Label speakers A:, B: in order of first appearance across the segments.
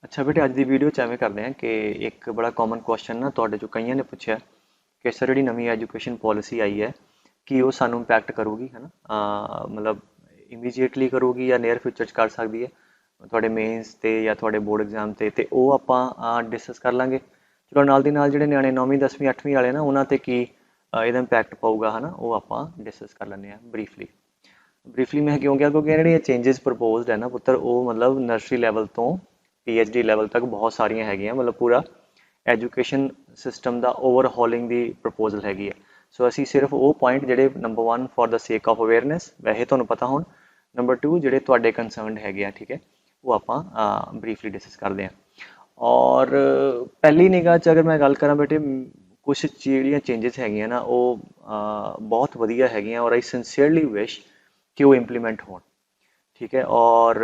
A: अच्छा बेटे अज की वीडियो एवें करते हैं कि एक बड़ा कॉमन क्वेश्चन ना तुहाडे चों कईयां ने पूछा कि सर जी नवी एजुकेशन पॉलिसी आई है कि वो सानू इंपैक्ट करूगी है ना मतलब इमीजिएटली करूगी या नियर फ्यूचर च कर सकती है तुहाडे मेन्स ते या तुहाडे बोर्ड एग्जाम ते वो आपां डिस्कस कर लांगे। चलो नाल दी नाल जिहड़े न्याणे 9वीं 10वीं 8वीं वाले ना उन्हां ते की ਇਹਦਾ ਇੰਪੈਕਟ ਪਊਗਾ ਹੈ ਨਾ ਉਹ ਆਪਾਂ ਡਿਸਕਸ ਕਰ ਲੈਂਦੇ ਹਾਂ ਬਰੀਫਲੀ ਮੈਂ ਕਿਉਂ ਕਿਹਾ ਕਿਉਂਕਿ ਜਿਹੜੀਆਂ ਚੇਂजेस ਪ੍ਰਪੋਜ਼ਡ ਹੈ ਨਾ ਪੁੱਤਰ ਉਹ ਮਤਲਬ ਨਰਸਰੀ ਲੈਵਲ ਤੋਂ PhD ਲੈਵਲ ਤੱਕ ਬਹੁਤ ਸਾਰੀਆਂ ਹੈਗੀਆਂ ਮਤਲਬ ਪੂਰਾ ਐਜੂਕੇਸ਼ਨ ਸਿਸਟਮ ਦਾ ਓਵਰਹੋਲਿੰਗ ਦੀ ਪ੍ਰਪੋਜ਼ਲ ਹੈਗੀ ਹੈ। ਸੋ ਅਸੀਂ ਸਿਰਫ ਉਹ ਪੁਆਇੰਟ ਜਿਹੜੇ ਨੰਬਰ 1 ਫॉर द ਸੇਕ ਆਫ ਅਵੇਅਰਨੈਸ ਵੈਸੇ ਤੁਹਾਨੂੰ ਪਤਾ ਹੋਣ, ਨੰਬਰ 2 ਜਿਹੜੇ ਤੁਹਾਡੇ ਕੰਸਰਨਡ ਹੈਗੇ ਆ, ਠੀਕ ਹੈ, ਉਹ ਆਪਾਂ ਬਰੀਫਲੀ ਡਿਸਕਸ ਕਰਦੇ ਹਾਂ। ਔਰ ਪਹਿਲੀ ਨਿਗਾਹ 'ਚ ਅਗਰ ਮੈਂ ਗੱਲ ਕਰਾਂ ਬੇਟੇ ਕੁਛ ਜਿਹੜੀਆਂ ਚੇਂजेस ਹੈਗੀਆਂ ਨਾ ਉਹ ਬਹੁਤ ਵਧੀਆ ਹੈਗੀਆਂ ਔਰ ਆਈ ਸਿੰਸੀਅਰਲੀ ਵਿਸ਼ ਕਿ ਉਹ ਇੰਪਲੀਮੈਂਟ ਹੋਣ। ठीक है, और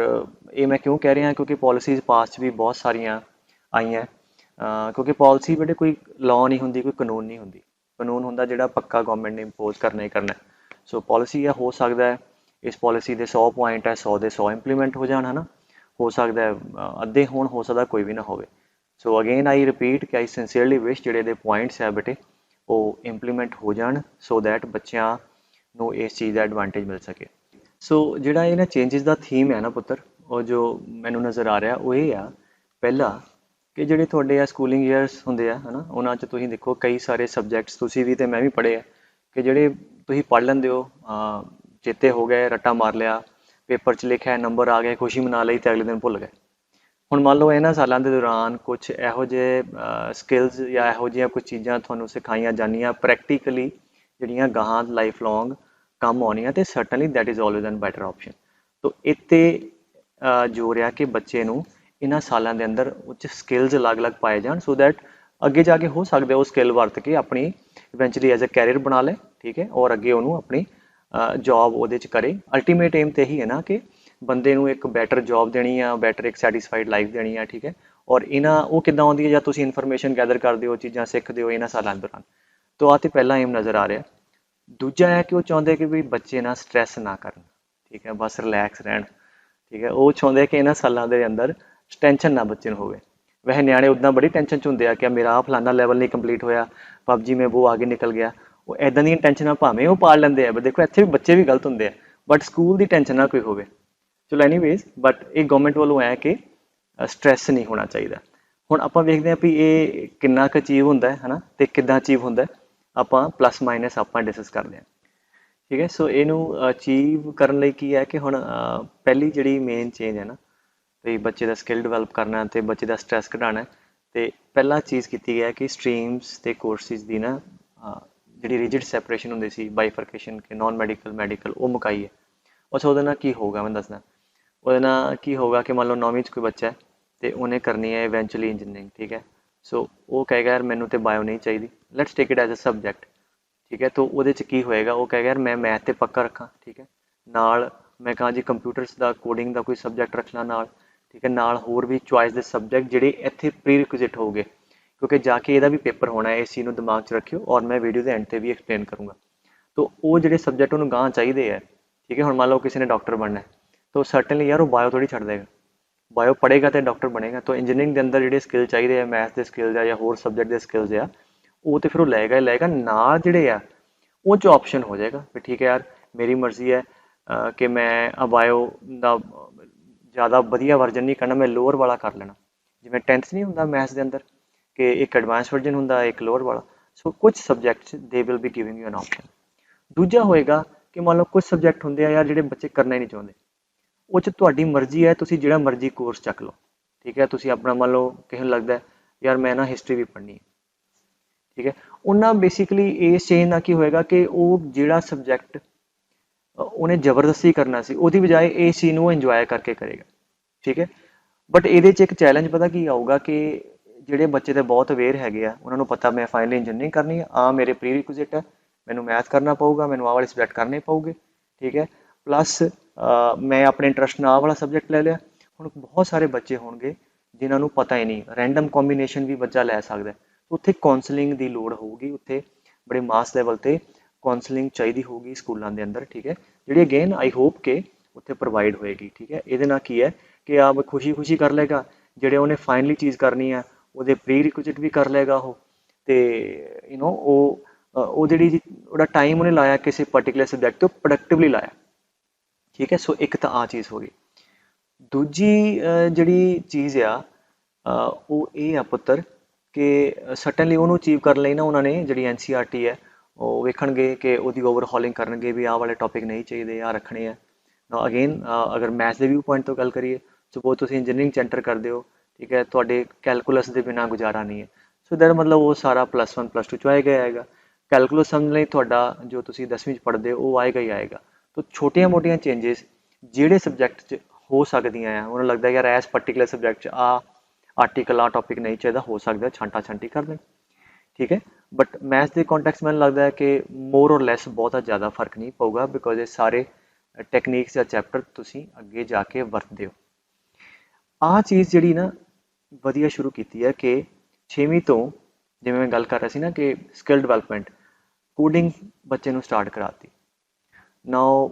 A: ये मैं क्यों कह रहा क्योंकि पॉलिसीज़ पास भी बहुत सारिया आई हैं क्योंकि पॉलिसी बेटे कोई लॉ नहीं होंगी, कोई कानून नहीं होंगी। कानून होंगे जोड़ा पक्का गवर्नमेंट ने इंपोज करना ही करना है। सो पॉलिसी है हो सकता है इस पॉलिसी के 100 पॉइंट है 100 के 100 इंप्लीमेंट हो जान है ना, हो सकता है अद्धे हो सकता कोई भी ना हो। सो अगेन आई रिपीट कि आई सिंसीयरली विश जोड़े पॉइंट्स है बेटे वो इंप्लीमेंट हो जान सो दैट बच्चों को इस चीज़ का एडवांटेज मिल सके। सो ਜਿਹੜਾ ਇਹਨਾਂ ਚੇਂजेस ਦਾ ਥੀਮ ਹੈ ਨਾ ਪੁੱਤਰ ਉਹ ਜੋ ਮੈਨੂੰ ਨਜ਼ਰ ਆ ਰਿਹਾ ਉਹ ਇਹ ਆ ਪਹਿਲਾ ਕਿ ਜਿਹੜੇ ਤੁਹਾਡੇ ਆ ਸਕੂਲਿੰਗ ਈਅਰਸ ਹੁੰਦੇ ਆ ਹਨਾ ਉਹਨਾਂ 'ਚ ਤੁਸੀਂ ਦੇਖੋ ਕਈ ਸਾਰੇ ਸਬਜੈਕਟਸ ਤੁਸੀਂ ਵੀ ਤੇ ਮੈਂ ਵੀ ਪੜ੍ਹੇ ਆ ਕਿ ਜਿਹੜੇ ਤੁਸੀਂ ਪੜ੍ਹ ਲੈਂਦੇ ਹੋ ਚੇਤੇ ਹੋ ਗਏ ਰੱਟਾ ਮਾਰ ਲਿਆ ਪੇਪਰ 'ਚ ਲਿਖਿਆ ਨੰਬਰ ਆ ਗਏ ਖੁਸ਼ੀ ਮਨਾ ਲਈ ਤੇ ਅਗਲੇ ਦਿਨ ਭੁੱਲ ਗਏ। ਹੁਣ ਮੰਨ ਲਓ ਇਹਨਾਂ ਸਾਲਾਂ ਦੇ ਦੌਰਾਨ ਕੁਛ ਇਹੋ ਜਿਹੇ ਸਕਿੱਲਸ ਜਾਂ ਇਹੋ ਜਿਹੀਆਂ ਕੁਝ ਚੀਜ਼ਾਂ ਤੁਹਾਨੂੰ ਸਿਖਾਈਆਂ ਜਾਂਦੀਆਂ ਪ੍ਰੈਕਟੀਕਲੀ ਜਿਹੜੀਆਂ ਗਾਹਾਂ ਲਾਈਫ ਲੌਂਗ ਕੰਮ ਆਉਣੀਆਂ ਤੇ certainly that is always N better option. ਤੋ ਇੱਥੇ ਜ਼ੋਰ ਆ ਕਿ ਬੱਚੇ ਨੂੰ ਇਹਨਾਂ ਸਾਲਾਂ ਦੇ ਅੰਦਰ ਉੱਚ ਸਕਿੱਲਸ ਅਲੱਗ-ਅਲੱਗ ਪਾਏ ਜਾਣ ਸੋ ਦੈਟ ਅੱਗੇ ਜਾ ਕੇ ਹੋ ਸਕਦਾ ਉਹ ਸਕਿੱਲ ਵਰਤ ਕੇ ਆਪਣੀ ਇਵੈਂਚੁਅਲੀ ਐਜ਼ ਅ ਕੈਰੀਅਰ ਬਣਾ ਲੇ, ਠੀਕ ਹੈ, ਔਰ ਅੱਗੇ ਉਹਨੂੰ ਆਪਣੀ ਜੌਬ ਉਹਦੇ 'ਚ ਕਰੇ। ਅਲਟੀਮੇਟ ਏਮ ਤੇ ਇਹੀ ਹੈ ਨਾ ਕਿ ਬੰਦੇ ਨੂੰ ਇੱਕ ਬੈਟਰ ਜੌਬ ਦੇਣੀ ਆ, ਬੈਟਰ ਇੱਕ ਸੈਟਿਸਫਾਈਡ ਲਾਈਫ ਦੇਣੀ ਆ, ਠੀਕ ਹੈ। ਔਰ ਇਹਨਾਂ ਉਹ ਕਿੱਦਾਂ ਆਉਂਦੀ ਹੈ ਜਾਂ ਤੁਸੀਂ ਇਨਫੋਰਮੇਸ਼ਨ ਗੈਦਰ ਕਰਦੇ ਹੋ, ਚੀਜ਼ਾਂ ਸਿੱਖਦੇ ਹੋ ਇਹਨਾਂ ਸਾਲਾਂ ਦੌਰਾਨ। ਤੋ ਆਹ ਤੇ ਪਹਿਲਾ ਏਮ ਨਜ਼ਰ ਆ ਰਿਹਾ। ਦੂਜਾ ਹੈ ਕਿ ਉਹ ਚਾਹੁੰਦੇ ਕਿ ਵੀ ਬੱਚੇ ਨਾ ਸਟ੍ਰੈਸ ਨਾ ਕਰਨ, ਠੀਕ ਹੈ, ਬਸ ਰਿਲੈਕਸ ਰਹਿਣ, ਠੀਕ ਹੈ। ਉਹ ਚਾਹੁੰਦੇ ਕਿ ਇਹਨਾਂ ਸਾਲਾਂ ਦੇ ਅੰਦਰ ਟੈਨਸ਼ਨ ਨਾ ਬੱਚੇ ਨੂੰ ਹੋਵੇ। ਵੈਸੇ ਨਿਆਣੇ ਉੱਦਾਂ ਬੜੀ ਟੈਨਸ਼ਨ 'ਚ ਹੁੰਦੇ ਆ ਕਿ ਮੇਰਾ ਆਹ ਫਲਾਨਾ ਲੈਵਲ ਨਹੀਂ ਕੰਪਲੀਟ ਹੋਇਆ, ਪਬਜੀ ਮੈਂ ਉਹ ਆਗੇ ਨਿਕਲ ਗਿਆ। ਉਹ ਇੱਦਾਂ ਦੀਆਂ ਟੈਨਸ਼ਨਾਂ ਭਾਵੇਂ ਉਹ ਪਾਲ ਲੈਂਦੇ ਆ, ਬਟ ਦੇਖੋ ਇੱਥੇ ਵੀ ਬੱਚੇ ਵੀ ਗਲਤ ਹੁੰਦੇ ਆ, ਬਟ ਸਕੂਲ ਦੀ ਟੈਨਸ਼ਨ ਨਾ ਕੋਈ ਹੋਵੇ। ਚਲੋ ਐਨੀਵੇਜ਼ ਬਟ ਇਹ ਗਵਰਨਮੈਂਟ ਵੱਲੋਂ ਹੈ ਕਿ ਸਟ੍ਰੈਸ ਨਹੀਂ ਹੋਣਾ ਚਾਹੀਦਾ। ਹੁਣ ਆਪਾਂ ਵੇਖਦੇ ਹਾਂ ਵੀ ਇਹ ਕਿੰਨਾ ਕੁ ਅਚੀਵ ਹੁੰਦਾ ਹੈ ਨਾ ਤੇ ਕਿੱਦਾਂ ਅਚੀਵ ਹੁੰਦਾ ਆਪਾਂ ਪਲੱਸ ਮਾਈਨਸ ਆਪਾਂ ਡਿਸਕਸ ਕਰਦੇ ਹਾਂ, ਠੀਕ ਹੈ। ਸੋ ਇਹਨੂੰ ਅਚੀਵ ਕਰਨ ਲਈ ਕੀ ਹੈ ਕਿ ਹੁਣ ਪਹਿਲੀ ਜਿਹੜੀ ਮੇਨ ਚੇਂਜ ਹੈ ਨਾ ਤੇ ਬੱਚੇ ਦਾ ਸਕਿੱਲ ਡਿਵੈਲਪ ਕਰਨਾ ਤੇ ਬੱਚੇ ਦਾ ਸਟ੍ਰੈਸ ਘਟਾਉਣਾ ਤੇ ਪਹਿਲਾ ਚੀਜ਼ ਕੀਤੀ ਹੈ ਕਿ ਸਟਰੀਮਸ ਤੇ ਕੋਰਸਿਸ ਦੀ ਨਾ ਜਿਹੜੀ ਰਿਜਿਡ ਸੈਪਰੇਸ਼ਨ ਹੁੰਦੀ ਸੀ ਬਾਈਫਰਕੇਸ਼ਨ ਕਿ ਨਾਨ ਮੈਡੀਕਲ ਮੈਡੀਕਲ ਉਹ ਮੁਕਾਈ ਹੈ। ਅੱਛਾ ਉਹਦੇ ਨਾਲ ਕੀ ਹੋਊਗਾ ਮੈਂ ਦੱਸਦਾ। ਉਹਦੇ ਨਾਲ ਕੀ ਹੋਊਗਾ ਕਿ ਮੰਨ ਲਓ 9ਵੀਂ 'ਚ ਕੋਈ ਬੱਚਾ ਹੈ ਤੇ ਉਹਨੇ ਕਰਨੀ ਹੈ ਇਵੈਂਚੁਅਲੀ ਇੰਜੀਨੀਅਰਿੰਗ, ਠੀਕ ਹੈ। ਸੋ ਉਹ ਕਹੇਗਾ ਯਾਰ ਮੈਨੂੰ ਤੇ ਬਾਇਓ ਨਹੀਂ ਚਾਹੀਦੀ, let's take it as a subject, ठीक है। तो वो की होएगा वो कहेगा यार मैं मैथ तो पक्का रखा, ठीक है, नाल मैं कहा जी कंप्यूटर्स का कोडिंग का कोई सबजैक्ट रख ला नाल, ठीक है, नाल होर भी चॉइस के सबजैक्ट ਜਿਹੜੇ ਇੱਥੇ प्री रिक्विजिट हो गए क्योंकि जाके ਇਹਦਾ भी पेपर होना है। इस चीज़ ਨੂੰ दिमाग 'ਚ रखियो और मैं वीडियो के एंड पे भी एक्सप्लेन करूँगा। तो वो ਜਿਹੜੇ सबजैक्ट ਉਹਨੂੰ ਗਾਂਹ ਚਾਹੀਦੇ है, ठीक है। ਹੁਣ ਮੰਨ ਲਓ किसी ने डॉक्टर बनना है तो सर्टनली यार वो बायो थोड़ी ਛੱਡ देगा, बायो पढ़ेगा तो डॉक्टर बनेगा। तो इंजीनियरिंग के अंदर ਜਿਹੜੇ स्किल चाहिए है मैथ के स्किल्स है या होर सबजैक्ट के स्किल्स है वो तो फिर वो लएगा ही लएगा नाल ਜਿਹੜੇ ਆ वो जो ऑप्शन हो जाएगा भी ठीक है यार मेरी मर्जी है कि मैं बायो का ज़्यादा वधिया वर्जन नहीं करना, मैं लोअर वाला कर लेना। जिवें 10th नहीं होंदा मैथ्स के अंदर कि एक एडवांस वर्जन होंदा एक लोअर वाला। सो कुछ subjects they will be giving you an option. दूजा होएगा कि मान लो कुछ सबजैक्ट होंदे आ यार जिहड़े बच्चे करना ही नहीं चाहुंदे, ਉਹ 'ਚ ਤੁਹਾਡੀ ਮਰਜ਼ੀ ਹੈ ਤੁਸੀਂ ਜਿਹੜਾ ਮਰਜ਼ੀ ਕੋਰਸ ਚੱਕ ਲਓ, ਠੀਕ ਹੈ। ਤੁਸੀਂ ਆਪਣਾ ਮੰਨ ਲਓ ਕਿਸੇ ਨੂੰ ਲੱਗਦਾ ਯਾਰ ਮੈਂ ਨਾ ਹਿਸਟਰੀ ਵੀ ਪੜ੍ਹਨੀ ਹੈ, ठीक है। ਉਹਨਾਂ ਬੇਸਿਕਲੀ ਇਸ ਚੇਂਜ ਨਾਲ ਕੀ ਹੋਏਗਾ ਕਿ ਉਹ ਜਿਹੜਾ ਸਬਜੈਕਟ ਉਹਨੇ ਜ਼ਬਰਦਸਤੀ ਕਰਨਾ ਸੀ ਉਹਦੀ ਬਜਾਏ ਇਸ ਚੀਜ਼ ਨੂੰ ਇੰਜੋਏ ਕਰਕੇ ਕਰੇਗਾ, ਠੀਕ ਹੈ। ਬਟ ਇਹਦੇ 'ਚ ਇੱਕ ਚੈਲੰਜ ਪਤਾ ਕੀ ਆਊਗਾ ਕਿ ਜਿਹੜੇ ਬੱਚੇ ਤਾਂ ਬਹੁਤ ਅਵੇਅਰ ਹੈਗੇ ਆ ਉਹਨਾਂ ਨੂੰ ਪਤਾ ਮੈਂ ਫਾਈਨਲੀ ਇੰਜੀਨੀਅਰਿੰਗ ਕਰਨੀ ਆ ਮੇਰੇ ਪ੍ਰੀ ਰਿਕੁਇਜ਼ਿਟ ਹੈ, ਮੈਨੂੰ ਮੈਥ ਕਰਨਾ ਪਊਗਾ, ਮੈਨੂੰ ਆਹ ਵਾਲੇ ਸਬਜੈਕਟ ਕਰਨੇ ਪਊਗੇ, ਠੀਕ ਹੈ। ਪਲੱਸ ਮੈਂ ਆਪਣੇ ਇੰਟਰਸਟ ਨਾਲ ਆਹ ਵਾਲਾ ਸਬਜੈਕਟ ਲੈ ਲਿਆ। ਹੁਣ ਬਹੁਤ ਸਾਰੇ ਬੱਚੇ ਹੋਣਗੇ ਜਿਨ੍ਹਾਂ ਨੂੰ ਪਤਾ ਹੀ ਨਹੀਂ, ਰੈਂਡਮ ਕੰਬੀਨੇਸ਼ਨ ਵੀ ਬੱਚਾ ਲੈ ਸਕਦਾ। ਉੱਥੇ ਕਾਉਂਸਲਿੰਗ ਦੀ ਲੋੜ ਹੋਊਗੀ, ਉੱਥੇ ਬੜੇ ਮਾਸ ਲੈਵਲ ਤੇ ਕਾਉਂਸਲਿੰਗ ਚਾਹੀਦੀ ਹੋਊਗੀ ਸਕੂਲਾਂ ਦੇ ਅੰਦਰ, ਠੀਕ ਹੈ, ਜਿਹੜੀ ਅਗੇਨ ਆਈ ਹੋਪ ਕਿ ਉੱਥੇ ਪ੍ਰੋਵਾਈਡ ਹੋਏਗੀ, ਠੀਕ ਹੈ। ਇਹਦੇ ਨਾਲ ਕੀ ਹੈ ਕਿ ਆਪ ਖੁਸ਼ੀ ਖੁਸ਼ੀ ਕਰ ਲਏਗਾ ਜਿਹੜੇ ਉਹਨੇ ਫਾਈਨਲੀ ਚੀਜ਼ ਕਰਨੀ ਆ ਉਹਦੇ ਪ੍ਰੀ ਰਿਕੁਇਜ਼ਿਟ ਵੀ ਕਰ ਲਏਗਾ ਉਹ, ਤੇ ਉਹ ਜਿਹੜੀ ਉਹਦਾ ਟਾਈਮ ਉਹਨੇ ਲਾਇਆ ਕਿਸੇ ਪਰਟੀਕੂਲਰ ਸਬਜੈਕਟ ਤੋਂ ਪ੍ਰੋਡਕਟਿਵਲੀ ਲਾਇਆ। ਠੀਕ ਹੈ, ਸੋ ਇੱਕ ਤਾਂ ਆ ਚੀਜ਼ ਹੋ ਗਈ। ਦੂਜੀ ਜਿਹੜੀ ਚੀਜ਼ ਆ ਉਹ ਇਹ ਆ ਪੁੱਤਰ ਕਿ ਸਟਨਲੀ ਉਹਨੂੰ ਅਚੀਵ ਕਰਨ ਲਈ ਨਾ ਉਹਨਾਂ ਨੇ ਜਿਹੜੀ NCERT ਹੈ ਉਹ ਵੇਖਣਗੇ ਕਿ ਉਹਦੀ ਓਵਰਹੋਲਿੰਗ ਕਰਨਗੇ ਵੀ ਆਹ ਵਾਲੇ ਟੌਪਿਕ ਨਹੀਂ ਚਾਹੀਦੇ, ਆਹ ਰੱਖਣੇ ਆ। ਅਗੇਨ ਅਗਰ ਮੈਥ ਦੇ ਵਿਊ ਪੁਆਇੰਟ ਤੋਂ ਗੱਲ ਕਰੀਏ, ਸਪੋਜ਼ ਤੁਸੀਂ ਇੰਜੀਨੀਅਰਿੰਗ 'ਚ ਐਂਟਰ ਕਰਦੇ ਹੋ, ਠੀਕ ਹੈ, ਤੁਹਾਡੇ ਕੈਲਕੂਲਸ ਦੇ ਬਿਨਾਂ ਗੁਜ਼ਾਰਾ ਨਹੀਂ ਹੈ। ਸੋ ਦੈਟ ਮਤਲਬ ਉਹ ਸਾਰਾ +1 +2 'ਚ ਆਏਗਾ ਹੀ ਆਏਗਾ। ਕੈਲਕੂਲਸ ਸਮਝ ਲਈ ਤੁਹਾਡਾ ਜੋ ਤੁਸੀਂ 10ਵੀਂ 'ਚ ਪੜ੍ਹਦੇ ਹੋ ਉਹ ਆਏਗਾ ਹੀ ਆਏਗਾ। ਤਾਂ ਛੋਟੀਆਂ-ਮੋਟੀਆਂ ਚੇਂਜਸ ਜਿਹੜੇ ਸਬਜੈਕਟ 'ਚ ਹੋ ਸਕਦੀਆਂ ਆ, ਉਹਨੂੰ ਲੱਗਦਾ ਯਾਰ ਇਸ ਪਰਟੀਕੂਲਰ ਸਬਜੈਕਟ 'ਚ ਆਰਟੀਕਲ ਟੌਪਿਕ ਨਹੀਂ ਚਾਹੀਦਾ, ਹੋ ਸਕਦਾ ਛਾਂਟਾ ਛਾਂਟੀ ਕਰ ਦੇਣ। ਠੀਕ ਹੈ, ਬਟ ਮੈਥ ਦੇ ਕੰਟੈਕਸਟ ਮੈਨੂੰ ਲੱਗਦਾ ਹੈ ਕਿ ਮੋਰ ਔਰ ਲੈਸ ਬਹੁਤਾ ਜ਼ਿਆਦਾ ਫਰਕ ਨਹੀਂ ਪਊਗਾ, ਬਿਕੋਜ਼ ਇਹ ਸਾਰੇ ਟੈਕਨੀਕਸ ਜਾਂ ਚੈਪਟਰ ਤੁਸੀਂ ਅੱਗੇ ਜਾ ਕੇ ਵਰਤਦੇ ਹੋ। ਆਹ ਚੀਜ਼ ਜਿਹੜੀ ਨਾ ਵਧੀਆ ਸ਼ੁਰੂ ਕੀਤੀ ਹੈ ਕਿ 6ਵੀਂ ਤੋਂ, ਜਿਵੇਂ ਮੈਂ ਗੱਲ ਕਰ ਰਿਹਾ ਸੀ ਨਾ ਕਿ ਸਕਿੱਲ ਡਿਵੈਲਪਮੈਂਟ, ਕੋਡਿੰਗ ਬੱਚੇ ਨੂੰ ਸਟਾਰਟ ਕਰਾਤੀ। ਨਾਓ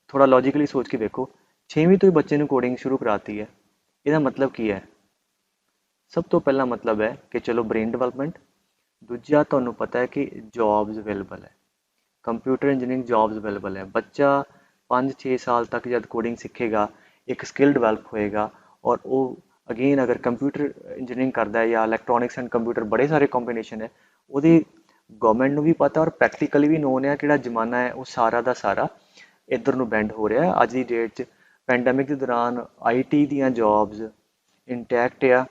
A: ਥੋੜਾ ਲੌਜੀਕਲੀ ਸੋਚ ਕੇ ਦੇਖੋ, 6ਵੀਂ ਤੋਂ ਹੀ ਬੱਚੇ ਨੂੰ ਕੋਡਿੰਗ ਸ਼ੁਰੂ ਕਰਾਤੀ ਹੈ, ਇਹਦਾ ਮਤਲਬ ਕੀ ਹੈ? ਸਭ ਤੋਂ ਪਹਿਲਾ ਮਤਲਬ ਹੈ ਕਿ ਚਲੋ ਬ੍ਰੇਨ ਡਿਵੈਲਪਮੈਂਟ। ਦੂਜਾ, ਤੁਹਾਨੂੰ ਪਤਾ ਹੈ ਕਿ ਜੌਬਸ ਅਵੇਲੇਬਲ ਹੈ, ਕੰਪਿਊਟਰ ਇੰਜੀਨੀਅਰਿੰਗ ਜੌਬਸ ਅਵੇਲੇਬਲ ਹੈ। ਬੱਚਾ 5-6 ਸਾਲ ਤੱਕ ਜਦ ਕੋਡਿੰਗ ਸਿੱਖੇਗਾ, ਇੱਕ ਸਕਿੱਲ ਡਿਵੈਲਪ ਹੋਏਗਾ, ਔਰ ਉਹ ਅਗੇਨ ਅਗਰ ਕੰਪਿਊਟਰ ਇੰਜੀਨੀਅਰਿੰਗ ਕਰਦਾ ਹੈ ਜਾਂ ਇਲੈਕਟ੍ਰੋਨਿਕਸ ਐਂਡ ਕੰਪਿਊਟਰ ਬੜੇ ਸਾਰੇ ਕੰਬੀਨੇਸ਼ਨ ਹੈ, ਉਹਦੀ ਗਵਰਨਮੈਂਟ ਨੂੰ ਵੀ ਪਤਾ ਔਰ ਪ੍ਰੈਕਟੀਕਲੀ ਵੀ ਨੋਨ ਹੈ ਕਿਹੜਾ ਜ਼ਮਾਨਾ ਹੈ ਉਹ ਸਾਰਾ ਦਾ ਸਾਰਾ ਇੱਧਰ ਨੂੰ ਬੈਂਡ ਹੋ ਰਿਹਾ ਅੱਜ ਦੀ ਡੇਟ 'ਚ। ਪੈਂਡੈਮਿਕ ਦੇ ਦੌਰਾਨ IT ਦੀਆਂ ਜੌਬਸ ਇੰਟੈਕਟ ਆ,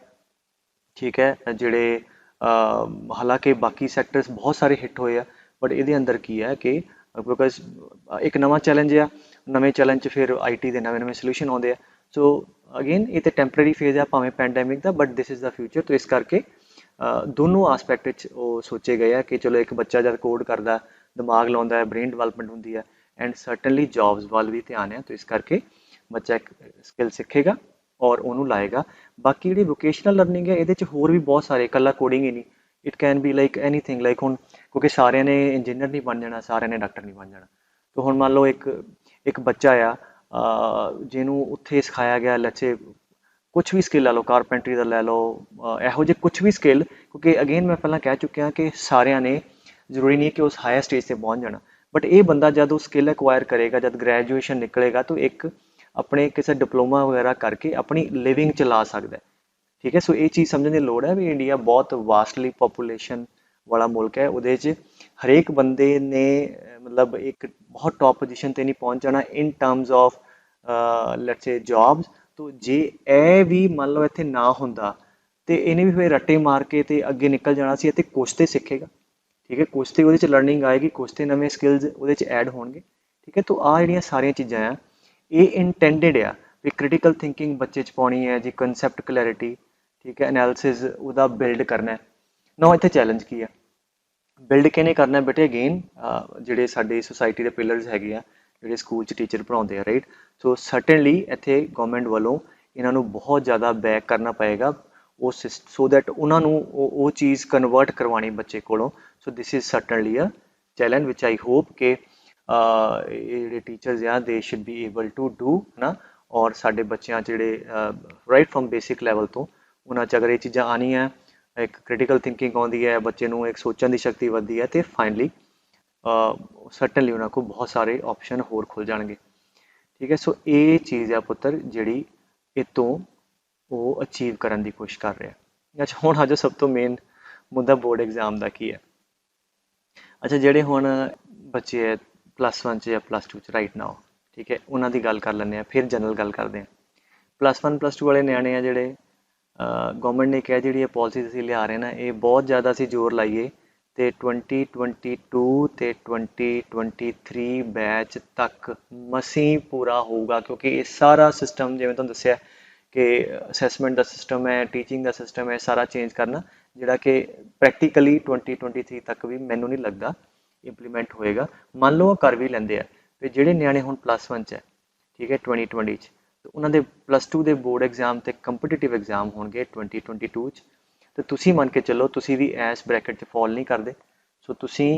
A: ਠੀਕ ਹੈ, ਜਿਹੜੇ ਹਾਲਾਂਕਿ ਬਾਕੀ ਸੈਕਟਰਸ ਬਹੁਤ ਸਾਰੇ ਹਿੱਟ ਹੋਏ ਆ, ਬਟ ਇਹਦੇ ਅੰਦਰ ਕੀ ਹੈ ਕਿ ਬਿਕੋਜ਼ ਇੱਕ ਨਵਾਂ ਚੈਲੰਜ ਆ, ਨਵੇਂ ਚੈਲੰਜ 'ਚ ਫਿਰ IT ਦੇ ਨਵੇਂ ਸੋਲੂਸ਼ਨ ਆਉਂਦੇ ਆ। ਸੋ ਅਗੇਨ ਇਹ ਤਾਂ ਟੈਂਪਰੇਰੀ ਫੇਜ਼ ਆ ਭਾਵੇਂ pandemic the, but this is the future. ਤੋਂ ਇਸ ਕਰਕੇ ਦੋਨੋਂ ਆਸਪੈਕਟ 'ਚ ਉਹ ਸੋਚੇ ਗਏ ਆ ਕਿ ਚਲੋ ਇੱਕ ਬੱਚਾ ਜਦ ਕੋਡ ਕਰਦਾ, ਦਿਮਾਗ ਲਾਉਂਦਾ ਹੈ, ਬ੍ਰੇਨ ਡਿਵੈਲਪਮੈਂਟ ਹੁੰਦੀ ਹੈ, ਐਂਡ ਸਰਟਨਲੀ ਜੌਬਸ ਵੱਲ ਵੀ ਧਿਆਨ ਹੈ। ਤੋਂ ਇਸ ਕਰਕੇ ਬੱਚਾ ਇੱਕ ਸਕਿੱਲ ਸਿੱਖੇਗਾ ਔਰ ਉਹਨੂੰ ਲਾਏਗਾ। ਬਾਕੀ ਜਿਹੜੀ ਵੋਕੇਸ਼ਨਲ ਲਰਨਿੰਗ ਹੈ ਇਹਦੇ 'ਚ ਹੋਰ ਵੀ ਬਹੁਤ ਸਾਰੇ, ਇਕੱਲਾ ਕੋਡਿੰਗ ਹੀ ਨਹੀਂ, it can be like anything. Like ਹੁਣ ਕਿਉਂਕਿ ਸਾਰਿਆਂ ਨੇ ਇੰਜੀਨੀਅਰ ਨਹੀਂ ਬਣ ਜਾਣਾ, ਸਾਰਿਆਂ ਨੇ ਡਾਕਟਰ ਨਹੀਂ ਬਣ ਜਾਣਾ। ਤਾਂ ਹੁਣ ਮੰਨ ਲਓ ਇੱਕ ਬੱਚਾ ਆ ਜਿਹਨੂੰ ਉੱਥੇ ਸਿਖਾਇਆ ਗਿਆ, ਲੱਛੇ ਕੁਛ ਵੀ ਸਕਿੱਲ ਲੈ ਲਓ, ਕਾਰਪੈਂਟਰੀ ਦਾ ਲੈ ਲਓ, ਇਹੋ ਜਿਹੇ ਕੁਛ ਵੀ ਸਕਿੱਲ, ਕਿਉਂਕਿ ਅਗੇਨ ਮੈਂ ਪਹਿਲਾਂ ਕਹਿ ਚੁੱਕਿਆ ਕਿ ਸਾਰਿਆਂ ਨੇ ਜ਼ਰੂਰੀ ਨਹੀਂ ਕਿ ਉਸ ਹਾਇਰ ਸਟੇਜ 'ਤੇ ਪਹੁੰਚ ਜਾਣਾ, ਬਟ ਇਹ ਬੰਦਾ ਜਦ ਉਹ ਸਕਿੱਲ ਐਕਵਾਇਰ ਕਰੇਗਾ, ਜਦ ਗ੍ਰੈਜੂਏਸ਼ਨ ਨਿਕਲੇਗਾ, ਤਾਂ ਇੱਕ ਆਪਣੇ ਕਿਸੇ ਡਿਪਲੋਮਾ ਵਗੈਰਾ ਕਰਕੇ ਆਪਣੀ ਲਿਵਿੰਗ ਚਲਾ ਸਕਦਾ। ਠੀਕ ਹੈ, ਸੋ ਇਹ ਚੀਜ਼ ਸਮਝਣ ਦੀ ਲੋੜ ਹੈ ਵੀ ਇੰਡੀਆ ਬਹੁਤ ਵਾਸਟਲੀ ਪੋਪੂਲੇਸ਼ਨ ਵਾਲਾ ਮੁਲਕ ਹੈ, ਉਹਦੇ 'ਚ ਹਰੇਕ ਬੰਦੇ ਨੇ ਮਤਲਬ ਇੱਕ ਬਹੁਤ ਟੌਪ ਪੋਜੀਸ਼ਨ 'ਤੇ ਨਹੀਂ ਪਹੁੰਚ ਜਾਣਾ ਇਨ terms of let's say jobs. ਤੋ ਜੇ ਇਹ ਵੀ ਮੰਨ ਲਓ ਇੱਥੇ ਨਾ ਹੁੰਦਾ ਤੇ ਇਹਨੇ ਵੀ ਫਿਰ ਰੱਟੇ ਮਾਰ ਕੇ ਤੇ ਅੱਗੇ ਨਿਕਲ ਜਾਣਾ ਸੀ, ਅਤੇ ਕੁਛ ਤੇ ਸਿੱਖੇਗਾ। ਠੀਕ ਹੈ, ਕੁਛ ਤੇ ਉਹਦੇ 'ਚ ਲਰਨਿੰਗ ਆਏਗੀ, ਕੁਛ ਤੇ ਨਵੇਂ ਸਕਿੱਲਸ ਉਹਦੇ 'ਚ ਐਡ ਹੋਣਗੇ। ਠੀਕ ਹੈ, ਤੋ ਆਹ ਜਿਹੜੀਆਂ ਸਾਰੀਆਂ ਚੀਜ਼ਾਂ ਆ ਇਹ ਇੰਟੈਂਡਡ ਆ ਵੀ ਕ੍ਰਿਟੀਕਲ ਥਿੰਕਿੰਗ ਬੱਚੇ 'ਚ ਪਾਉਣੀ ਹੈ ਜੀ, ਕੰਸੈਪਟ ਕਲੈਰਿਟੀ, ਠੀਕ ਹੈ, ਐਨਾਲਿਸਿਸ ਉਹਦਾ ਬਿਲਡ ਕਰਨਾ। ਨਾ ਇੱਥੇ ਚੈਲੰਜ ਕੀ ਆ, ਬਿਲਡ ਕਿਹਨੇ ਕਰਨਾ ਬੇਟੇ? ਅਗੇਨ ਜਿਹੜੇ ਸਾਡੇ ਸੁਸਾਇਟੀ ਦੇ ਪਿਲਰਸ ਹੈਗੇ ਆ, ਜਿਹੜੇ ਸਕੂਲ 'ਚ ਟੀਚਰ ਪੜ੍ਹਾਉਂਦੇ ਆ, ਰਾਈਟ। ਸੋ ਸਰਟਨਲੀ ਇੱਥੇ ਗਵਰਨਮੈਂਟ ਵੱਲੋਂ ਇਹਨਾਂ ਨੂੰ ਬਹੁਤ ਜ਼ਿਆਦਾ ਬੈਕ ਕਰਨਾ ਪਏਗਾ ਉਸ, ਸੋ ਦੈਟ ਉਹਨਾਂ ਨੂੰ ਉਹ ਚੀਜ਼ ਕਨਵਰਟ ਕਰਵਾਉਣੀ ਬੱਚੇ ਕੋਲੋਂ। So this is certainly a challenge which I hope ਕਿ ਇਹ ਜਿਹੜੇ ਟੀਚਰਸ ਆ ਦੇ should be able to do ਹੈ ਨਾ। ਔਰ ਸਾਡੇ ਬੱਚਿਆਂ ਜਿਹੜੇ ਰਾਈਟ ਫਰੋਮ ਬੇਸਿਕ ਲੈਵਲ ਤੋਂ ਉਹਨਾਂ 'ਚ ਅਗਰ ਇਹ ਚੀਜ਼ਾਂ ਆਉਣੀਆਂ, ਇੱਕ ਕ੍ਰਿਟੀਕਲ ਥਿੰਕਿੰਗ ਆਉਂਦੀ ਹੈ, ਬੱਚੇ ਨੂੰ ਇੱਕ ਸੋਚਣ ਦੀ ਸ਼ਕਤੀ ਵੱਧਦੀ ਹੈ, ਅਤੇ ਫਾਈਨਲੀ ਸਰਟਨਲੀ ਉਹਨਾਂ ਕੋਲ ਬਹੁਤ ਸਾਰੇ ਆਪਸ਼ਨ ਹੋਰ ਖੁੱਲ੍ਹ ਜਾਣਗੇ। ਠੀਕ ਹੈ, ਸੋ ਇਹ ਚੀਜ਼ ਆ ਪੁੱਤਰ ਜਿਹੜੀ ਇਹ ਤੋਂ ਉਹ ਅਚੀਵ ਕਰਨ ਦੀ ਕੋਸ਼ਿਸ਼ ਕਰ ਰਿਹਾ। ਅੱਛਾ, ਹੁਣ ਅੱਜ ਸਭ ਤੋਂ ਮੇਨ ਮੁੱਦਾ ਬੋਰਡ ਐਗਜ਼ਾਮ ਦਾ ਕੀ ਹੈ। ਅੱਛਾ, ਜਿਹੜੇ ਹੁਣ ਬੱਚੇ ਹੈ +1 'ਚ ਜਾਂ +2 'ਚ ਰਾਈਟ ਨਾਓ, ਠੀਕ ਹੈ, ਉਹਨਾਂ ਦੀ ਗੱਲ ਕਰ ਲੈਂਦੇ ਹਾਂ, ਫਿਰ ਜਨਰਲ ਗੱਲ ਕਰਦੇ ਹਾਂ। +1 +2 ਵਾਲੇ ਨਿਆਣੇ ਆ ਜਿਹੜੇ, ਗਵਰਨਮੈਂਟ ਨੇ ਕਿਹਾ ਜਿਹੜੀ ਇਹ ਪੋਲਿਸੀਜ਼ ਅਸੀਂ ਲਿਆ ਰਹੇ ਨਾ, ਇਹ ਬਹੁਤ ਜ਼ਿਆਦਾ ਅਸੀਂ ਜ਼ੋਰ ਲਾਈਏ ਅਤੇ 2022 ਅਤੇ 2023 ਬੈਚ ਤੱਕ ਮਸੀਂ ਪੂਰਾ ਹੋਊਗਾ, ਕਿਉਂਕਿ ਇਹ ਸਾਰਾ ਸਿਸਟਮ ਜਿਵੇਂ ਤੁਹਾਨੂੰ ਦੱਸਿਆ ਕਿ ਅਸੈਸਮੈਂਟ ਦਾ ਸਿਸਟਮ ਹੈ, ਟੀਚਿੰਗ ਦਾ ਸਿਸਟਮ ਹੈ, ਸਾਰਾ ਚੇਂਜ ਕਰਨਾ, ਜਿਹੜਾ ਕਿ ਪ੍ਰੈਕਟੀਕਲੀ 2023 ਤੱਕ ਵੀ ਮੈਨੂੰ ਨਹੀਂ ਲੱਗਦਾ ਇੰਪਲੀਮੈਂਟ ਹੋਏਗਾ। ਮੰਨ ਲਓ ਉਹ ਕਰ ਵੀ ਲੈਂਦੇ ਆ, ਅਤੇ ਜਿਹੜੇ ਨਿਆਣੇ ਹੁਣ +1 'ਚ ਹੈ, ਠੀਕ ਹੈ, 2020 'ਚ, ਉਹਨਾਂ ਦੇ +2 ਦੇ ਬੋਰਡ ਐਗਜ਼ਾਮ ਅਤੇ ਕੰਪੀਟੀਟਿਵ ਐਗਜ਼ਾਮ ਹੋਣਗੇ 2022 'ਚ। ਅਤੇ ਤੁਸੀਂ ਮੰਨ ਕੇ ਚੱਲੋ ਤੁਸੀਂ ਵੀ ਇਸ ਬ੍ਰੈਕਟ 'ਚ ਫੋਲ ਨਹੀਂ ਕਰਦੇ। ਸੋ ਤੁਸੀਂ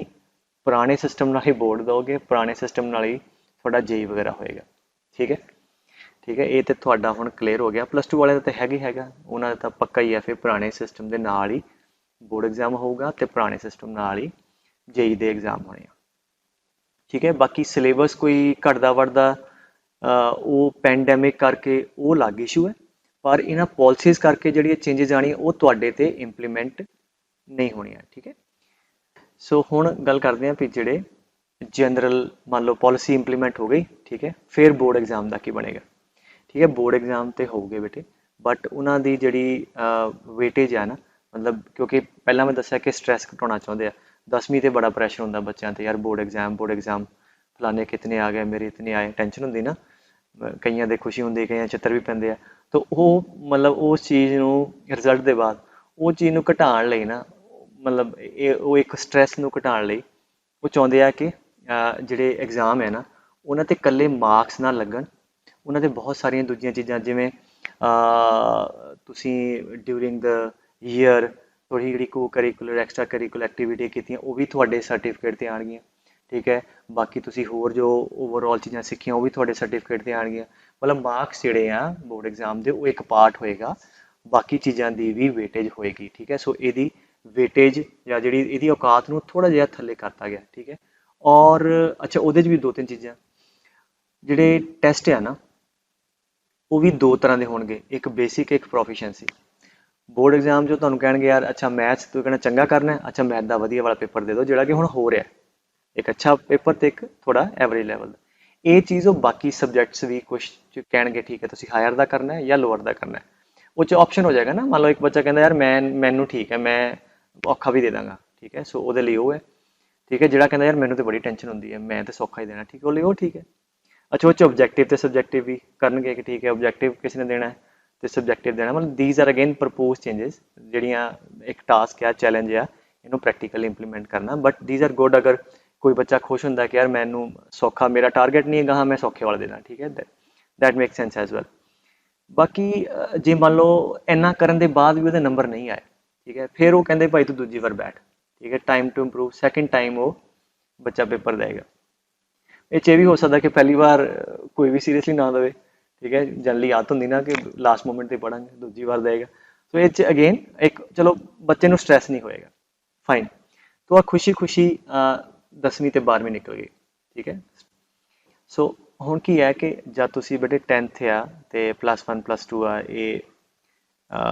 A: ਪੁਰਾਣੇ ਸਿਸਟਮ ਨਾਲ ਹੀ ਬੋਰਡ ਦਿਓਗੇ, ਪੁਰਾਣੇ ਸਿਸਟਮ ਨਾਲ ਹੀ ਤੁਹਾਡਾ JEE ਵਗੈਰਾ ਹੋਏਗਾ। ਠੀਕ ਹੈ, ਠੀਕ ਹੈ। ਇਹ ਤੇ ਤੁਹਾਡਾ ਹੁਣ ਕਲੀਅਰ ਹੋ ਗਿਆ। ਪਲੱਸ 2 ਵਾਲਿਆਂ ਦਾ ਤਾਂ ਹੈਗਾ ਉਹਨਾਂ ਦਾ ਤਾਂ ਪੱਕਾ ਹੀ ਹੈ, ਫਿਰ ਪੁਰਾਣੇ ਸਿਸਟਮ ਦੇ ਨਾਲ ਹੀ ਬੋਰਡ ਐਗਜ਼ਾਮ ਹੋਊਗਾ ਤੇ ਪੁਰਾਣੇ ਸਿਸਟਮ ਨਾਲ ਹੀ ਜੇਈ ਦੇ ਐਗਜ਼ਾਮ ਹੋਣੇ ਆ। ਠੀਕ ਹੈ। ਬਾਕੀ ਸਿਲੇਬਸ ਕੋਈ ਘਟਦਾ ਵੱਧਦਾ ਉਹ ਪੈਂਡੈਮਿਕ ਕਰਕੇ ਉਹ ਅਲੱਗ ਇਸ਼ੂ ਹੈ, ਪਰ ਇਹਨਾਂ ਪਾਲਿਸੀਜ਼ ਕਰਕੇ ਜਿਹੜੀਆਂ ਚੇਂਜਸ ਆਣੀਆਂ ਉਹ ਤੁਹਾਡੇ ਤੇ ਇੰਪਲੀਮੈਂਟ ਨਹੀਂ ਹੋਣੀਆਂ। ਠੀਕ ਹੈ। ਸੋ ਹੁਣ ਗੱਲ ਕਰਦੇ ਹਾਂ ਵੀ ਜਿਹੜੇ ਜਨਰਲ ਮੰਨ ਲਓ ਪਾਲਿਸੀ ਇੰਪਲੀਮੈਂਟ ਹੋ ਗਈ, ਠੀਕ ਹੈ, ਫਿਰ ਬੋਰਡ ਐਗਜ਼ਾਮ ਦਾ ਕੀ ਬਣੇਗਾ। ਠੀਕ ਹੈ। ਬੋਰਡ ਐਗਜ਼ਾਮ ਤੇ ਹੋਊਗੇ ਬੇਟੇ, ਬਟ ਉਹਨਾਂ ਦੀ ਜਿਹੜੀ ਵੇਟੇਜ ਹੈ ਨਾ, ਮਤਲਬ ਕਿਉਂਕਿ ਪਹਿਲਾਂ ਮੈਂ ਦੱਸਿਆ ਕਿ ਸਟ੍ਰੈਸ ਘਟਾਉਣਾ ਚਾਹੁੰਦੇ ਆ। 10ਵੀਂ ਤੇ ਬੜਾ ਪ੍ਰੈਸ਼ਰ ਹੁੰਦਾ ਬੱਚਿਆਂ ਤੇ, ਯਾਰ ਬੋਰਡ ਐਗਜ਼ਾਮ ਫਲਾਣੇ ਕਿਤਨੇ ਆ ਗਏ, ਮੇਰੇ ਇਤਨੇ ਆਏ, ਟੈਨਸ਼ਨ ਹੁੰਦੀ ਨਾ। ਕਈਆਂ ਦੇ ਖੁਸ਼ੀ ਹੁੰਦੀ, ਕਈਆਂ ਚਿੱਤਰ ਵੀ ਪੈਂਦੇ ਆ। ਤਾਂ ਉਹ ਮਤਲਬ ਉਸ ਚੀਜ਼ ਨੂੰ ਰਿਜ਼ਲਟ ਦੇ ਬਾਅਦ ਉਹ ਚੀਜ਼ ਨੂੰ ਘਟਾਉਣ ਲਈ ਨਾ, ਮਤਲਬ ਉਹ ਇੱਕ ਸਟ੍ਰੈਸ ਨੂੰ ਘਟਾਉਣ ਲਈ ਉਹ ਚਾਹੁੰਦੇ ਆ ਕਿ ਜਿਹੜੇ ਐਗਜ਼ਾਮ ਹੈ ਨਾ ਉਹਨਾਂ ਤੇ ਇਕੱਲੇ ਮਾਰਕਸ ਨਾ ਲੱਗਣ, ਉਹਨਾਂ ਦੇ ਬਹੁਤ ਸਾਰੀਆਂ ਦੂਜੀਆਂ ਚੀਜ਼ਾਂ ਜਿਵੇਂ ਤੁਸੀਂ ਡਿਊਰਿੰਗ ਦ ਈਅਰ ਥੋੜ੍ਹੀ ਜਿਹੜੀ ਕੋ ਕਰਿਕੂਲਰ ਐਕਸਟਰਾ ਕਰਿਕੂਲਰ ਐਕਟੀਵਿਟੀ ਕੀਤੀਆਂ ਉਹ ਵੀ ਤੁਹਾਡੇ ਸਰਟੀਫਿਕੇਟ 'ਤੇ ਆਉਣਗੀਆਂ। ਠੀਕ ਹੈ। ਬਾਕੀ ਤੁਸੀਂ ਹੋਰ ਜੋ ਓਵਰਆਲ ਚੀਜ਼ਾਂ ਸਿੱਖੀਆਂ ਉਹ ਵੀ ਤੁਹਾਡੇ ਸਰਟੀਫਿਕੇਟ 'ਤੇ ਆਉਣਗੀਆਂ। ਮਤਲਬ ਮਾਰਕਸ ਜਿਹੜੇ ਆ ਬੋਰਡ ਐਗਜ਼ਾਮ ਦੇ ਉਹ ਇੱਕ ਪਾਰਟ ਹੋਏਗਾ, ਬਾਕੀ ਚੀਜ਼ਾਂ ਦੀ ਵੀ ਵੇਟੇਜ ਹੋਏਗੀ। ਠੀਕ ਹੈ। ਸੋ ਇਹਦੀ ਵੇਟੇਜ ਜਾਂ ਜਿਹੜੀ ਇਹਦੀ ਔਕਾਤ ਨੂੰ ਥੋੜ੍ਹਾ ਜਿਹਾ ਥੱਲੇ ਕਰਤਾ ਗਿਆ। ਠੀਕ ਹੈ। ਔਰ ਅੱਛਾ, ਉਹਦੇ 'ਚ ਵੀ ਦੋ ਤਿੰਨ ਚੀਜ਼ਾਂ, ਜਿਹੜੇ ਟੈਸਟ ਆ ਨਾ ਉਹ ਵੀ ਦੋ ਤਰ੍ਹਾਂ ਦੇ ਹੋਣਗੇ, ਇੱਕ ਬੇਸਿਕ ਇੱਕ ਪ੍ਰੋਫੀਸ਼ੀਐਂਸੀ। ਬੋਰਡ ਐਗਜ਼ਾਮ 'ਚ ਤੁਹਾਨੂੰ ਕਹਿਣਗੇ ਯਾਰ ਅੱਛਾ ਮੈਥਸ ਤੂੰ ਕਹਿਣਾ ਚੰਗਾ ਕਰਨਾ ਹੈ, ਅੱਛਾ ਮੈਥ ਦਾ ਵਧੀਆ ਵਾਲਾ ਪੇਪਰ ਦੇ ਦਿਓ ਜਿਹੜਾ ਕਿ ਹੁਣ ਹੋ ਰਿਹਾ, ਇੱਕ ਅੱਛਾ ਪੇਪਰ ਤੇ ਇੱਕ ਥੋੜਾ ਐਵਰੇਜ ਲੈਵਲ ਦਾ। ਇਹ ਚੀਜ਼ ਉਹ ਬਾਕੀ ਸਬਜੈਕਟਸ ਵੀ ਕੁਛ ਕਹਿਣਗੇ ਠੀਕ ਹੈ ਤੁਸੀਂ ਹਾਇਰ ਦਾ ਕਰਨਾ ਹੈ ਜਾਂ ਲੋਅਰ ਦਾ ਕਰਨਾ ਹੈ। ਉਹ 'ਚ ਆਪਸ਼ਨ ਹੋ ਜਾਏਗਾ ਨਾ, ਮੰਨ ਲਓ ਇੱਕ ਬੱਚਾ ਕਹਿੰਦਾ ਯਾਰ ਮੈਨੂੰ ਠੀਕ ਹੈ, ਮੈਂ ਔਖਾ ਵੀ ਦੇ ਦਾਂਗਾ। ਠੀਕ ਹੈ। ਸੋ ਉਹਦੇ ਲਈ ਉਹ ਹੈ। ਠੀਕ ਹੈ। ਜਿਹੜਾ ਕਹਿੰਦਾ ਯਾਰ ਮੈਨੂੰ ਤਾਂ ਬੜੀ ਟੈਨਸ਼ਨ ਹੁੰਦੀ ਹੈ, ਮੈਂ ਤਾਂ ਸੌਖਾ ਹੀ ਦੇਣਾ, ਠੀਕ ਹੈ, ਉਹ ਲਈ ਉਹ ਠੀਕ ਹੈ। ਅੱਛਾ, ਉਹ 'ਚ ਓਬਜੈਕਟਿਵ ਤੇ ਸਬਜੈਕਟਿਵ ਵੀ ਕਰਨਗੇ ਕਿ ਠੀਕ ਹੈ ਓਬਜੈਕਟਿਵ ਕਿਸੇ ਨੇ ਦੇਣਾ ਤੇ ਸਬਜੈਕਟਿਵ ਦੇਣਾ। ਮਤਲਬ these are again propose changes, ਜਿਹੜੀਆਂ ਇੱਕ ਟਾਸਕ ਆ, ਚੈਲੰਜ ਆ, ਇਹਨੂੰ ਪ੍ਰੈਕਟੀਕਲੀ ਇੰਪਲੀਮੈਂਟ ਕਰਨਾ। But these are good. ਅਗਰ ਕੋਈ ਬੱਚਾ ਖੁਸ਼ ਹੁੰਦਾ ਕਿ ਯਾਰ ਮੈਨੂੰ ਸੌਖਾ, ਮੇਰਾ ਟਾਰਗੇਟ ਨਹੀਂ ਹੈਗਾ, ਹਾਂ ਮੈਂ ਸੌਖੇ ਵਾਲਾ ਦੇਣਾ, ਠੀਕ ਹੈ, that make sense as well. ਬਾਕੀ ਜੇ ਮੰਨ ਲਓ ਇੰਨਾ ਕਰਨ ਦੇ ਬਾਅਦ ਵੀ ਉਹਦੇ ਨੰਬਰ ਨਹੀਂ ਆਏ, ਠੀਕ ਹੈ, ਫਿਰ ਉਹ ਕਹਿੰਦੇ ਭਾਈ ਤੂੰ ਦੂਜੀ ਵਾਰ ਬੈਠ। ਠੀਕ ਹੈ। Time to improve, second time ਉਹ ਬੱਚਾ ਪੇਪਰ ਦੇਗਾ। ਇਹ 'ਚ ਇਹ ਵੀ ਹੋ ਸਕਦਾ ਕਿ ਪਹਿਲੀ ਵਾਰ ਕੋਈ ਵੀ ਸੀਰੀਅਸਲੀ ਨਾ ਦੇਵੇ। ਠੀਕ ਹੈ। ਜਨਰਲੀ ਆਦਤ ਹੁੰਦੀ ਨਾ ਕਿ ਲਾਸਟ ਮੂਮੈਂਟ ਤੇ ਪੜਾਂਗੇ, ਦੂਜੀ ਵਾਰ ਦੇਗਾ। ਸੋ ਇਹ 'ਚ ਅਗੇਨ ਇੱਕ ਚਲੋ ਬੱਚੇ ਨੂੰ ਸਟ੍ਰੈਸ ਨਹੀਂ ਹੋਏਗਾ, ਫਾਈਨ। ਤੋ ਆ ਖੁਸ਼ੀ 10ਵੀਂ ਤੇ 12ਵੀਂ ਨਿਕਲ ਗਈ। ਠੀਕ ਹੈ। ਸੋ ਹੁਣ ਕੀ ਹੈ ਕਿ ਜਦ ਤੁਸੀਂ ਬੇਟੇ 10th ਆ ਤੇ +1 +2 ਆ, ਇਹ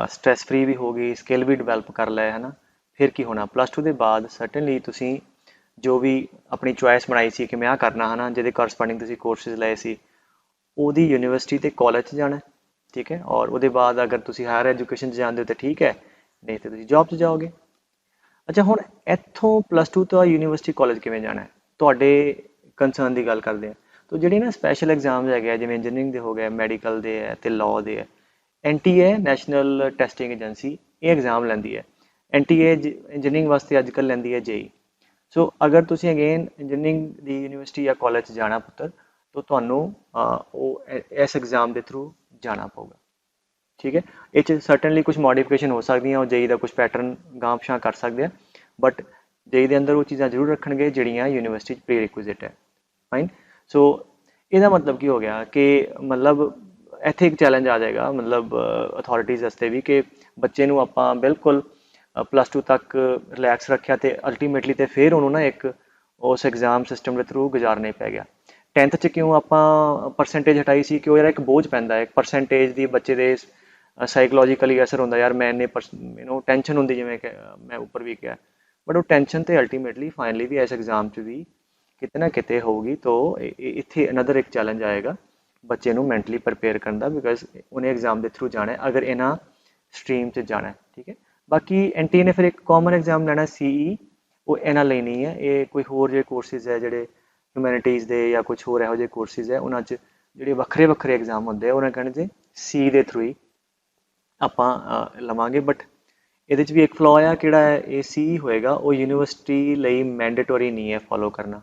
A: ਸਟ੍ਰੈਸ ਫਰੀ ਵੀ ਹੋ ਗਈ, ਸਕਿੱਲ ਵੀ ਡਿਵੈਲਪ ਕਰ ਲਏ, ਹੈ ਨਾ। ਫਿਰ ਕੀ ਹੋਣਾ, +2 ਦੇ ਬਾਅਦ ਸਰਟਨਲੀ ਤੁਸੀਂ ਜੋ ਵੀ ਆਪਣੀ ਚੁਆਇਸ ਬਣਾਈ ਸੀ ਕਿ ਮੈਂ ਆਹ ਕਰਨਾ, ਹੈ ਨਾ, ਜਿਹਦੇ ਕਰਸਪੋਂਡਿੰਗ ਤੁਸੀਂ ਕੋਰਸਿਸ ਲਏ ਸੀ, ਉਹਦੀ ਯੂਨੀਵਰਸਿਟੀ ਤੇ ਕਾਲਜ 'ਚ ਜਾਣਾ। ਠੀਕ ਹੈ। ਔਰ ਉਹਦੇ ਬਾਅਦ ਅਗਰ ਤੁਸੀਂ ਹਾਇਰ ਐਜੂਕੇਸ਼ਨ 'ਚ ਜਾਂਦੇ ਹੋ ਤਾਂ ਠੀਕ ਹੈ, ਨਹੀਂ ਤਾਂ ਤੁਸੀਂ ਜੌਬ 'ਚ ਜਾਓਗੇ। ਅੱਛਾ, ਹੁਣ ਇੱਥੋਂ +2 ਤੋਂ ਯੂਨੀਵਰਸਿਟੀ ਕਾਲਜ ਕਿਵੇਂ ਜਾਣਾ ਹੈ, ਤੁਹਾਡੇ ਕੰਸਰਨ ਦੀ ਗੱਲ ਕਰਦੇ ਹਾਂ। ਤਾਂ ਜਿਹੜੀ ਨਾ ਸਪੈਸ਼ਲ ਐਗਜ਼ਾਮਸ ਹੈਗੇ ਆ, ਜਿਵੇਂ ਇੰਜੀਨੀਅਰਿੰਗ ਦੇ ਹੋ ਗਏ, ਮੈਡੀਕਲ ਦੇ ਹੈ ਅਤੇ ਲਾਅ ਦੇ ਹੈ, NTA ਨੈਸ਼ਨਲ ਟੈਸਟਿੰਗ ਏਜੰਸੀ ਇਹ ਐਗਜ਼ਾਮ ਲੈਂਦੀ ਹੈ। NTA ਇੰਜੀਨੀਅਰਿੰਗ ਵਾਸਤੇ ਅੱਜ ਕੱਲ੍ਹ ਲੈਂਦੀ ਹੈ JEE। ਸੋ ਅਗਰ ਤੁਸੀਂ ਅਗੇਨ ਇੰਜੀਨੀਅਰਿੰਗ ਦੀ ਯੂਨੀਵਰਸਿਟੀ ਜਾਂ ਕਾਲਜ 'ਚ ਜਾਣਾ ਪੁੱਤਰ, ਤਾਂ ਤੁਹਾਨੂੰ ਉਹ ਇਸ ਐਗਜ਼ਾਮ ਦੇ ਥਰੂ ਜਾਣਾ ਪਊਗਾ। ਠੀਕ ਹੈ। ਇਹ 'ਚ ਸਰਟਨਲੀ ਕੁਝ ਮੋਡੀਫਿਕੇਸ਼ਨ ਹੋ ਸਕਦੀਆਂ, ਉਹ JEE ਦਾ ਕੁਝ ਪੈਟਰਨ ਗਾਂਹ ਪਛਾਂ ਕਰ ਸਕਦੇ ਆ, ਬਟ JEE ਦੇ ਅੰਦਰ ਉਹ ਚੀਜ਼ਾਂ ਜ਼ਰੂਰ ਰੱਖਣਗੇ ਜਿਹੜੀਆਂ ਯੂਨੀਵਰਸਿਟੀ 'ਚ ਪ੍ਰੀ ਰਿਕੁਇਜ਼ਿਟ ਹੈ। ਫਾਈਨ। ਸੋ ਇਹਦਾ ਮਤਲਬ ਕੀ ਹੋ ਗਿਆ ਕਿ ਮਤਲਬ ਇੱਥੇ ਇੱਕ ਚੈਲੰਜ ਆ ਜਾਏਗਾ, ਮਤਲਬ ਅਥਾਰਟੀਜ਼ ਵਾਸਤੇ ਵੀ, ਕਿ ਬੱਚੇ ਨੂੰ ਆਪਾਂ ਬਿਲਕੁਲ +2 ਤੱਕ ਰਿਲੈਕਸ ਰੱਖਿਆ ਤੇ ਅਲਟੀਮੇਟਲੀ ਤੇ ਫਿਰ ਉਹਨੂੰ ਨਾ ਇੱਕ ਉਸ ਐਗਜ਼ਾਮ ਸਿਸਟਮ ਦੇ ਥਰੂ ਗੁਜ਼ਾਰਨੇ ਪੈ ਗਿਆ। 10th 'ਚ ਕਿਉਂ ਆਪਾਂ ਪਰਸੈਂਟੇਜ ਹਟਾਈ ਸੀ ਕਿ ਉਹ ਯਾਰ ਇੱਕ ਬੋਝ ਪੈਂਦਾ ਹੈ, ਇੱਕ ਪਰਸੈਂਟੇਜ ਦੀ ਬੱਚੇ ਦੇ ਸਾਈਕੋਲੋਜੀਕਲੀ ਅਸਰ ਹੁੰਦਾ, ਯਾਰ ਮੈਂ ਇੰਨੇ ਟੈਨਸ਼ਨ ਹੁੰਦੀ, ਜਿਵੇਂ ਕਿ ਮੈਂ ਉੱਪਰ ਵੀ ਕਿਹਾ। ਬਟ ਉਹ ਟੈਨਸ਼ਨ ਤੇ ਅਲਟੀਮੇਟਲੀ ਫਾਈਨਲੀ ਵੀ ਇਸ ਐਗਜ਼ਾਮ 'ਚ ਵੀ ਕਿਤੇ ਨਾ ਕਿਤੇ ਹੋਊਗੀ। ਤਾਂ ਇੱਥੇ ਅਨਦਰ ਇੱਕ ਚੈਲੰਜ ਆਏਗਾ ਬੱਚੇ ਨੂੰ ਮੈਂਟਲੀ ਪ੍ਰਪੇਅਰ ਕਰਨ ਦਾ, ਬਿਕਾਜ਼ ਉਹਨੇ ਐਗਜ਼ਾਮ ਦੇ ਥਰੂ ਜਾਣਾ ਅਗਰ ਇਹਨਾਂ ਸਟਰੀਮ 'ਚ ਜਾਣਾ। ਠੀਕ ਹੈ। ਬਾਕੀ NTA ਨੇ ਫਿਰ ਇੱਕ ਕਾਮਨ ਐਗਜ਼ਾਮ ਲੈਣਾ CE, ਉਹ ਇਹਨਾਂ ਲਈ ਨਹੀਂ ਹੈ। ਇਹ ਕੋਈ ਹੋਰ ਜਿਹੇ ਕੋਰਸਿਸ ਹੈ ਜਿਹੜੇ ਹਿਊਮੈਨਿਟੀਜ਼ ਦੇ ਜਾਂ ਕੁਝ ਹੋਰ ਇਹੋ ਜਿਹੇ ਕੋਰਸਿਸ ਹੈ, ਉਹਨਾਂ 'ਚ ਜਿਹੜੇ ਵੱਖਰੇ ਵੱਖਰੇ ਐਗਜ਼ਾਮ ਹੁੰਦੇ ਆ, ਉਹਨਾਂ ਕਹਿੰਦੇ ਜੇ C ਦੇ ਥਰੂ ਹੀ ਆਪਾਂ ਲਵਾਂਗੇ। ਬਟ ਇਹਦੇ 'ਚ ਵੀ ਇੱਕ ਫਲੋ ਆ, ਕਿਹੜਾ ਹੈ, ਇਹ CE ਹੋਏਗਾ, ਉਹ ਯੂਨੀਵਰਸਿਟੀ ਲਈ ਮੈਂਡੇਟਰੀ ਨਹੀਂ ਹੈ ਫੋਲੋ ਕਰਨਾ।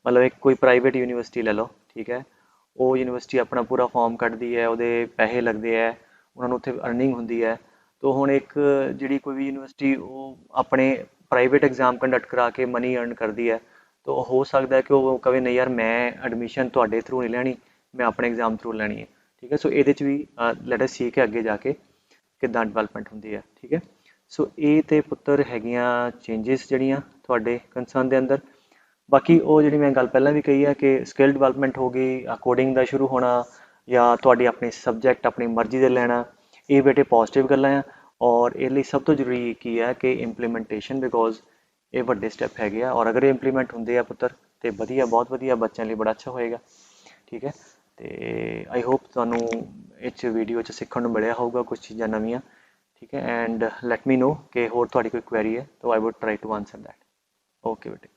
A: ਮਤਲਬ ਇੱਕ ਕੋਈ ਪ੍ਰਾਈਵੇਟ ਯੂਨੀਵਰਸਿਟੀ ਲੈ ਲਓ, ਠੀਕ ਹੈ, ਉਹ ਯੂਨੀਵਰਸਿਟੀ ਆਪਣਾ ਪੂਰਾ ਫਾਰਮ ਕੱਢਦੀ ਹੈ, ਉਹਦੇ ਪੈਸੇ ਲੱਗਦੇ ਹੈ, ਉਹਨਾਂ ਨੂੰ ਉੱਥੇ ਅਰਨਿੰਗ ਹੁੰਦੀ ਹੈ। ਤਾਂ ਹੁਣ ਇੱਕ ਜਿਹੜੀ ਕੋਈ ਵੀ ਯੂਨੀਵਰਸਿਟੀ ਉਹ ਆਪਣੇ ਪ੍ਰਾਈਵੇਟ ਐਗਜ਼ਾਮ ਕੰਡਕਟ ਕਰਾ ਕੇ ਮਨੀ ਅਰਨ ਕਰਦੀ ਹੈ, ਤਾਂ ਹੋ ਸਕਦਾ ਹੈ ਕਿ ਉਹ ਕਵੇ ਨਹੀਂ ਯਾਰ ਮੈਂ ਐਡਮਿਸ਼ਨ ਤੁਹਾਡੇ ਥਰੂ ਨਹੀਂ ਲੈਣੀ, ਮੈਂ ਆਪਣੇ ਐਗਜ਼ਾਮ ਥਰੂ ਲੈਣੀ ਹੈ। ठीक है। सो ये भी ਲੈਟ ਅਸ ਸੀ ਕਿ ਅੱਗੇ ਜਾ ਕੇ ਕਿੱਦਾਂ ਡਿਵੈਲਪਮੈਂਟ ਹੁੰਦੀ ਹੈ। ਠੀਕ ਹੈ। ਸੋ ਇਹ ਤੇ ਪੁੱਤਰ ਹੈਗੀਆਂ ਚੇਂਜਸ ਜਿਹੜੀਆਂ ਤੁਹਾਡੇ ਕੰਸਰਨ ਦੇ ਅੰਦਰ। ਬਾਕੀ ਉਹ ਜਿਹੜੀ ਮੈਂ ਗੱਲ ਪਹਿਲਾਂ ਵੀ ਕਹੀ ਹੈ ਕਿ ਸਕਿੱਲ ਡਿਵੈਲਪਮੈਂਟ ਹੋ ਗਈ, ਕੋਡਿੰਗ ਦਾ ਸ਼ੁਰੂ ਹੋਣਾ ਜਾਂ ਤੁਹਾਡੀ ਆਪਣੀ ਸਬਜੈਕਟ ਆਪਣੀ ਮਰਜ਼ੀ ਦੇ ਲੈਣਾ, ਇਹ ਬੇਟੇ ਪੋਜ਼ਿਟਿਵ ਗੱਲਾਂ ਆ। ਔਰ ਇਹ ਲਈ ਸਭ ਤੋਂ ਜ਼ਰੂਰੀ ਕੀ ਹੈ ਕਿ ਇੰਪਲੀਮੈਂਟੇਸ਼ਨ, ਬਿਕੋਜ਼ ਇਹ ਵੱਡੇ ਸਟੈਪ ਹੈਗੇ ਆ। ਔਰ ਅਗਰ ਇਹ ਇੰਪਲੀਮੈਂਟ ਹੁੰਦੇ ਆ ਪੁੱਤਰ ਤੇ ਵਧੀਆ, ਬਹੁਤ ਵਧੀਆ, ਬੱਚਿਆਂ ਲਈ ਬੜਾ ਅੱਛਾ ਹੋਏਗਾ। ਠੀਕ ਹੈ। ਤੇ ਆਈ ਹੋਪ ਤੁਹਾਨੂੰ ਇਹ 'ਚ ਵੀਡੀਓ 'ਚ ਸਿੱਖਣ ਨੂੰ ਮਿਲਿਆ ਹੋਊਗਾ ਕੁਝ ਚੀਜ਼ਾਂ ਨਵੀਆਂ। ਠੀਕ ਹੈ। ਐਂਡ ਲੈਟ ਮੀ ਨੋ ਕਿ ਹੋਰ ਤੁਹਾਡੀ ਕੋਈ ਕੁਐਰੀ ਹੈ ਤਾਂ I would try to answer that. Okay ਬੇਟੇ।